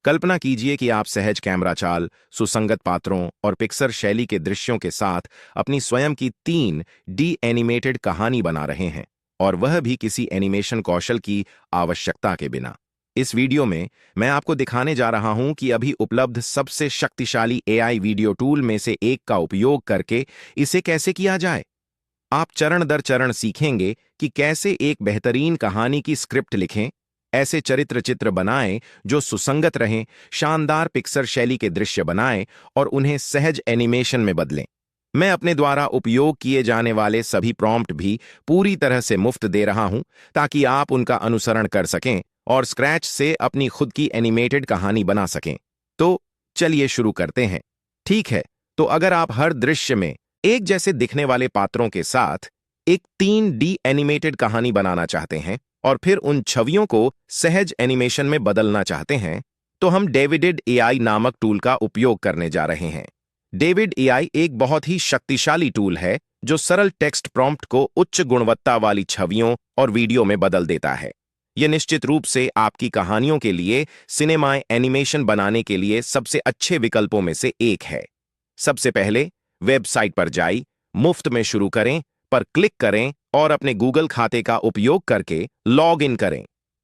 कल्पना कीजिए कि आप सहज कैमरा चाल, सुसंगत पात्रों और पिक्सर शैली के दृश्यों के साथ अपनी स्वयं की 3D एनिमेटेड कहानी बना रहे हैं, और वह भी किसी एनिमेशन कौशल की आवश्यकता के बिना। इस वीडियो में मैं आपको दिखाने जा रहा हूं कि अभी उपलब्ध सबसे शक्तिशाली एआई वीडियो टूल में से एक का उपयोग करके इसे कैसे किया जाए। आप चरण दर चरण सीखेंगे कि कैसे एक बेहतरीन कहानी की स्क्रिप्ट लिखें, ऐसे चरित्र चित्र बनाएं जो सुसंगत रहें, शानदार पिक्सर शैली के दृश्य बनाएं और उन्हें सहज एनिमेशन में बदलें। मैं अपने द्वारा उपयोग किए जाने वाले सभी प्रॉम्प्ट भी पूरी तरह से मुफ्त दे रहा हूं, ताकि आप उनका अनुसरण कर सकें और स्क्रैच से अपनी खुद की एनिमेटेड कहानी बना सकें। तो चलिए शुरू करते हैं। ठीक है, तो अगर आप हर दृश्य में एक जैसे दिखने वाले पात्रों के साथ एक 3D एनिमेटेड कहानी बनाना चाहते हैं और फिर उन छवियों को सहज एनिमेशन में बदलना चाहते हैं, तो हम डेविड एआई नामक टूल का उपयोग करने जा रहे हैं। डेविड एआई एक बहुत ही शक्तिशाली टूल है जो सरल टेक्स्ट प्रॉम्प्ट को उच्च गुणवत्ता वाली छवियों और वीडियो में बदल देता है। यह निश्चित रूप से आपकी कहानियों के लिए सिनेमा एनिमेशन बनाने के लिए सबसे अच्छे विकल्पों में से एक है। सबसे पहले वेबसाइट पर जाइए, मुफ्त में शुरू करें पर क्लिक करें और अपने गूगल खाते का उपयोग करके लॉग इन करें।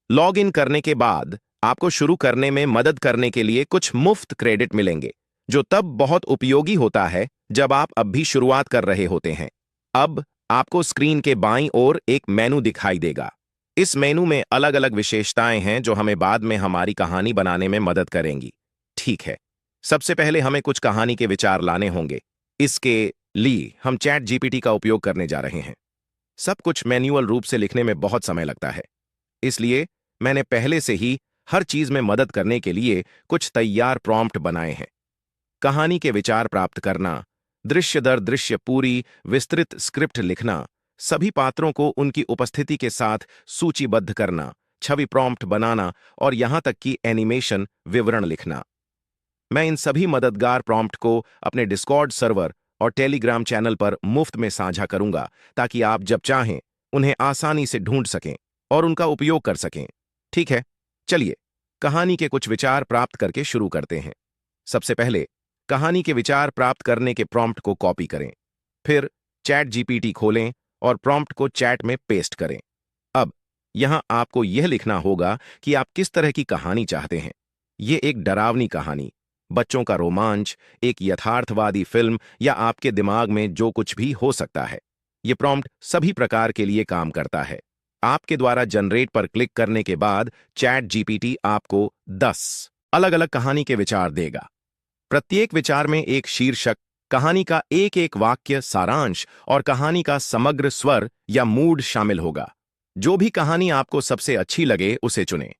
लॉग इन करने के बाद आपको शुरू करने में मदद करने के लिए कुछ मुफ्त क्रेडिट मिलेंगे, जो तब बहुत उपयोगी होता है जब आप अब भी शुरुआत कर रहे होते हैं। अब आपको स्क्रीन के बाईं ओर एक मेनू दिखाई देगा। इस मेनू में अलग अलग विशेषताएं हैं जो हमें बाद में हमारी कहानी बनाने में मदद करेंगी। ठीक है, सबसे पहले हमें कुछ कहानी के विचार लाने होंगे। इसके लिए हम चैट जीपीटी का उपयोग करने जा रहे हैं। सब कुछ मैन्युअल रूप से लिखने में बहुत समय लगता है, इसलिए मैंने पहले से ही हर चीज में मदद करने के लिए कुछ तैयार प्रॉम्प्ट बनाए हैं। कहानी के विचार प्राप्त करना, दृश्य दर दृश्य पूरी विस्तृत स्क्रिप्ट लिखना, सभी पात्रों को उनकी उपस्थिति के साथ सूचीबद्ध करना, छवि प्रॉम्प्ट बनाना और यहां तक कि एनिमेशन विवरण लिखना। मैं इन सभी मददगार प्रॉम्प्ट को अपने डिस्कॉर्ड सर्वर और टेलीग्राम चैनल पर मुफ्त में साझा करूंगा, ताकि आप जब चाहें उन्हें आसानी से ढूंढ सकें और उनका उपयोग कर सकें। ठीक है, चलिए कहानी के कुछ विचार प्राप्त करके शुरू करते हैं। सबसे पहले कहानी के विचार प्राप्त करने के प्रॉम्प्ट को कॉपी करें, फिर चैट जीपीटी खोलें और प्रॉम्प्ट को चैट में पेस्ट करें। अब यहां आपको यह लिखना होगा कि आप किस तरह की कहानी चाहते हैं। यह एक डरावनी कहानी, बच्चों का रोमांच, एक यथार्थवादी फिल्म या आपके दिमाग में जो कुछ भी हो सकता है। यह प्रॉम्प्ट सभी प्रकार के लिए काम करता है। आपके द्वारा जनरेट पर क्लिक करने के बाद चैट जीपीटी आपको 10 अलग अलग कहानी के विचार देगा। प्रत्येक विचार में एक शीर्षक, कहानी का एक एक वाक्य, सारांश और कहानी का समग्र स्वर या मूड शामिल होगा। जो भी कहानी आपको सबसे अच्छी लगे उसे चुनें।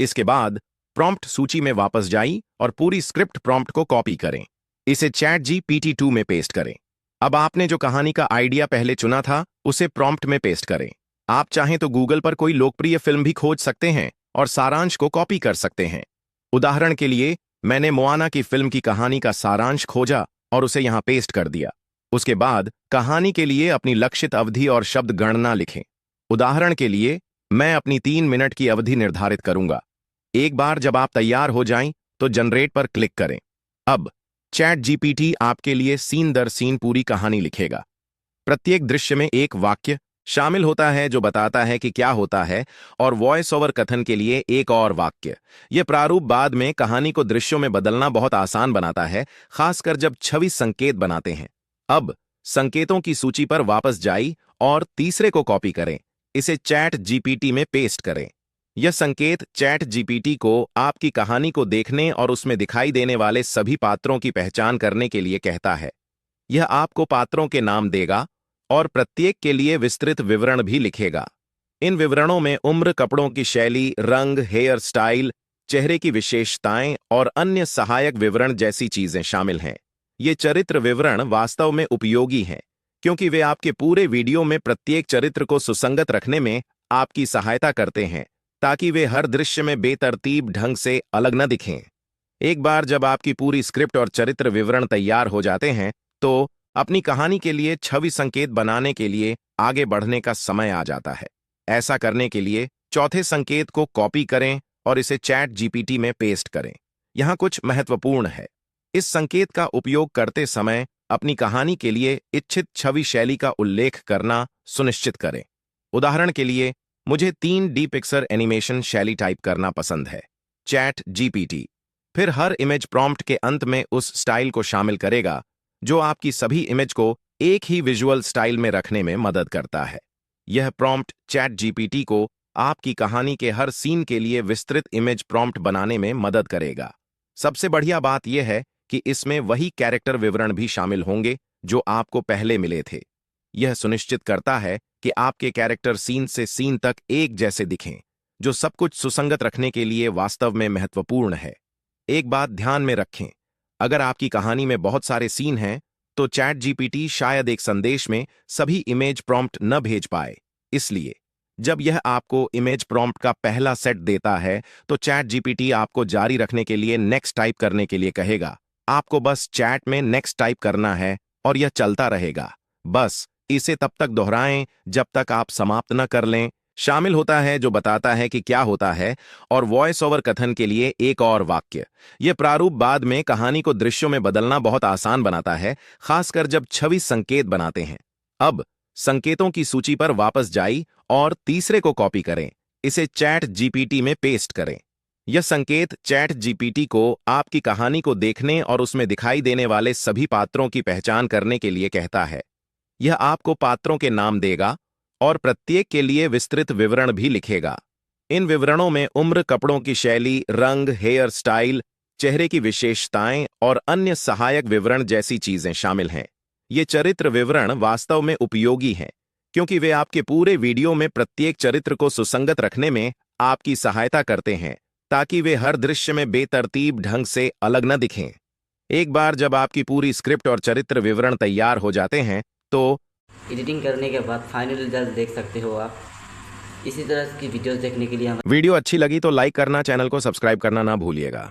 इसके बाद प्रॉम्प्ट सूची में वापस जाइए और पूरी स्क्रिप्ट प्रॉम्प्ट को कॉपी करें। इसे चैट जीपीटी 2 में पेस्ट करें। अब आपने जो कहानी का आइडिया पहले चुना था उसे प्रॉम्प्ट में पेस्ट करें। आप चाहें तो गूगल पर कोई लोकप्रिय फिल्म भी खोज सकते हैं और सारांश को कॉपी कर सकते हैं। उदाहरण के लिए मैंने मोआना की फिल्म की कहानी का सारांश खोजा और उसे यहां पेस्ट कर दिया। उसके बाद कहानी के लिए अपनी लक्षित अवधि और शब्द गणना लिखें। उदाहरण के लिए मैं अपनी 3 मिनट की अवधि निर्धारित करूंगा। एक बार जब आप तैयार हो जाएं तो जनरेट पर क्लिक करें। अब चैट जीपीटी आपके लिए सीन दर सीन पूरी कहानी लिखेगा। प्रत्येक दृश्य में एक वाक्य शामिल होता है जो बताता है कि क्या होता है, और वॉइस ओवर कथन के लिए एक और वाक्य। यह प्रारूप बाद में कहानी को दृश्यों में बदलना बहुत आसान बनाता है, खासकर जब छवि संकेत बनाते हैं। अब संकेतों की सूची पर वापस जाइए और तीसरे को कॉपी करें। इसे चैट जीपीटी में पेस्ट करें। यह संकेत चैट जीपीटी को आपकी कहानी को देखने और उसमें दिखाई देने वाले सभी पात्रों की पहचान करने के लिए कहता है। यह आपको पात्रों के नाम देगा और प्रत्येक के लिए विस्तृत विवरण भी लिखेगा। इन विवरणों में उम्र, कपड़ों की शैली, रंग, हेयर स्टाइल, चेहरे की विशेषताएं और अन्य सहायक विवरण जैसी चीजें शामिल हैं। ये चरित्र विवरण वास्तव में उपयोगी हैं, क्योंकि वे आपके पूरे वीडियो में प्रत्येक चरित्र को सुसंगत रखने में आपकी सहायता करते हैं, ताकि वे हर दृश्य में बेतरतीब ढंग से अलग न दिखें। एक बार जब आपकी पूरी स्क्रिप्ट और चरित्र विवरण तैयार हो जाते हैं, तो अपनी कहानी के लिए छवि संकेत बनाने के लिए आगे बढ़ने का समय आ जाता है। ऐसा करने के लिए चौथे संकेत को कॉपी करें और इसे चैट जीपीटी में पेस्ट करें। यहाँ कुछ महत्वपूर्ण है। इस संकेत का उपयोग करते समय अपनी कहानी के लिए इच्छित छवि शैली का उल्लेख करना सुनिश्चित करें। उदाहरण के लिए, मुझे 3D पिक्सर एनिमेशन शैली टाइप करना पसंद है, चैट जीपीटी फिर हर इमेज प्रॉम्प्ट के अंत में उस स्टाइल को शामिल करेगा जो आपकी सभी इमेज को एक ही विजुअल स्टाइल में रखने में मदद करता है। यह प्रॉम्प्ट चैट जीपीटी को आपकी कहानी के हर सीन के लिए विस्तृत इमेज प्रॉम्प्ट बनाने में मदद करेगा। सबसे बढ़िया बात यह है कि इसमें वही कैरेक्टर विवरण भी शामिल होंगे जो आपको पहले मिले थे। यह सुनिश्चित करता है कि आपके कैरेक्टर सीन से सीन तक एक जैसे दिखें, जो सब कुछ सुसंगत रखने के लिए वास्तव में महत्वपूर्ण है। एक बात ध्यान में रखें, अगर आपकी कहानी में बहुत सारे सीन हैं, तो चैट जीपीटी शायद एक संदेश में सभी इमेज प्रॉम्प्ट न भेज पाए। इसलिए जब यह आपको इमेज प्रॉम्प्ट का पहला सेट देता है, तो चैट जीपीटी आपको जारी रखने के लिए नेक्स्ट टाइप करने के लिए कहेगा। आपको बस चैट में नेक्स्ट टाइप करना है और यह चलता रहेगा। बस इसे तब तक दोहराएं जब तक आप समाप्त न कर लें। शामिल होता है जो बताता है कि क्या होता है, और वॉइस ओवर कथन के लिए एक और वाक्य। यह प्रारूप बाद में कहानी को दृश्यों में बदलना बहुत आसान बनाता है, खासकर जब छवि संकेत बनाते हैं। अब संकेतों की सूची पर वापस जाइए और तीसरे को कॉपी करें। इसे चैट जीपीटी में पेस्ट करें। यह संकेत चैट जीपीटी को आपकी कहानी को देखने और उसमें दिखाई देने वाले सभी पात्रों की पहचान करने के लिए कहता है। यह आपको पात्रों के नाम देगा और प्रत्येक के लिए विस्तृत विवरण भी लिखेगा। इन विवरणों में उम्र, कपड़ों की शैली, रंग, हेयर स्टाइल, चेहरे की विशेषताएं और अन्य सहायक विवरण जैसी चीजें शामिल हैं। ये चरित्र विवरण वास्तव में उपयोगी हैं, क्योंकि वे आपके पूरे वीडियो में प्रत्येक चरित्र को सुसंगत रखने में आपकी सहायता करते हैं, ताकि वे हर दृश्य में बेतरतीब ढंग से अलग न दिखें। एक बार जब आपकी पूरी स्क्रिप्ट और चरित्र विवरण तैयार हो जाते हैं, तो एडिटिंग करने के बाद फाइनल रिजल्ट देख सकते हो आप। इसी तरह की वीडियोस देखने के लिए वीडियो अच्छी लगी तो लाइक करना, चैनल को सब्सक्राइब करना ना भूलिएगा।